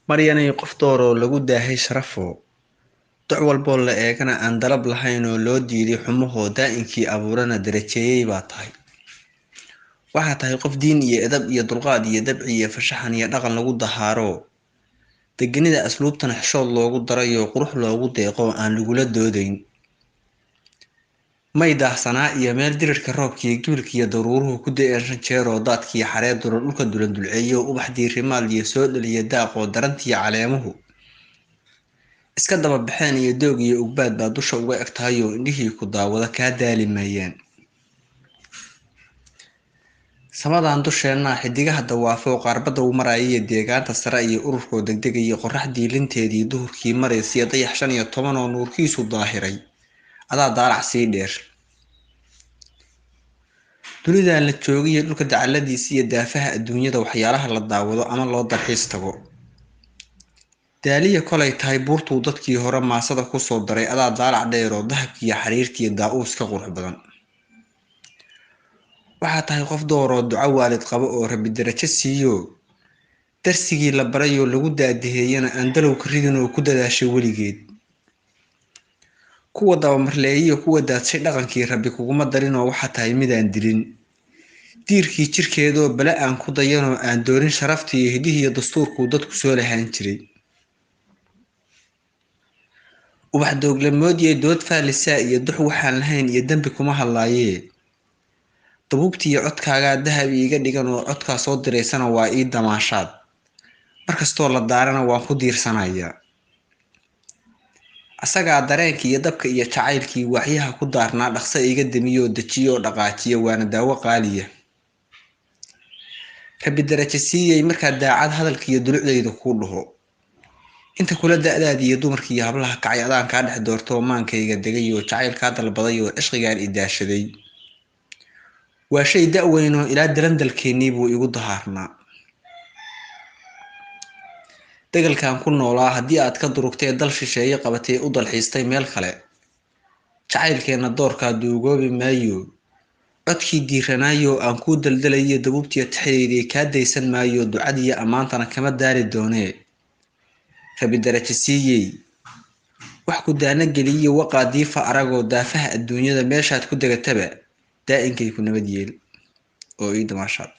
maryanay qof dooroo lagu daahay sharafo doc walboo la eegana aan dalab lahayn oo loo diiday xumahoo daa'inkii abuurana darajeeyey baa tahay. waxaa tahay qof diin iyo edab iyo dulqaad iyo dabci iyo fashaxan iyo dhaqan lagu dahaaro degenida asluubtana xishood loogu darayo qurux loogu deeqo aan lagula doodayn. may daahsanaa iyo meel dirirka roobkiiyo gibilkiiyo daruuruhu ku da-een shan jeeroo daadkiiyo xareeduna dhulka dulandulceeyo ubaxdii rimaal iyo soo dhaliya daaqoo darantiiyo caleemuhu iska daba baxeen iyo doog iyo ugbaad baa dusha uga eg tahayoo indhihii ku daawada kaa daali maayaan. samadan dusheenna xidigaha dawaafo qaarbada u maraya iyo deegaanta sare iyo ururkoo degdegaya qoraxdii linteedii duhurkii maraysiyo dayax 15 oo nuurkiisu daahiray adaa daalac sii dheer. dunidan la joogiyo dhulka dacaladiisa iyo daafaha adduunyada waxyaalaha la daawado ama loo dalxiis tago daaliya kolay tahay buurtuu dadkii hore maasada kusoo daray adaa daalac dheer oo dahabkiiyo xariirtiiyo daa-uus ka qurux badan. waxaa tahay qof dooroo duco waalid qabo oo rabi darajo siiyo darsigii la barayoo lagu daadaheeyana aan dalow ka ridin oo ku dadaashay weligeed. kuwa dabamarleeyiyo kuwa daadshay dhaqankii rabi kuguma darinoo waxaa tahay midaan dilin diirkii jirkeedoo bale aan ku dayanoo aan doonin sharaftii iyo hidihiiyo dastuurkuu dadku soo lahaan jiray. ubax dooglamoodiyo dood faalisaa iyo dux waxaan lahayn iyo dembi kuma hadlaayee dabuubtiiyo codkaagaa dahab iiga dhigan oo codkaa soo diraysana waa ii damaashaad markastoo la daarana waan ku diirsanayaa. asagaa dareenkii iyo dabka iyo jacaylkii waxyaha ku daarnaa dhaqso iga damiyoo dejiyoo dhaqaajiya waana daawo qaaliya. rabi darajo siiyey markaa daacad hadalkiiyo dulucdayda kuu dhaho inta kula da-daadiiyo dumarkiiyo hablaha kacay adaan kaa dhex doortoo maankayga degayoo jacaylkaa dalbaday oo cishqigaan idaashaday. waa shay da-weynoo ilaa dalandalkeennii buu igu dahaarnaa. degalkan ku noolaa haddii aad ka durugtay dal shisheeye qabatay u dalxiistay meel kale jacaylkeenna doorkaa duugoobi maayo codkii diiranaayo aan kuu daldalayo dabuubtiiyo taxdeydii kaa daysan maayo ducadiiyo ammaantana kama daari doonee rabi darajo siiyey wax ku daana geliyo waqaa diifa aragoo daafaha adduunyada meeshaad ku degataba daa'inkay ku nabad yeel oo ii damaashaad.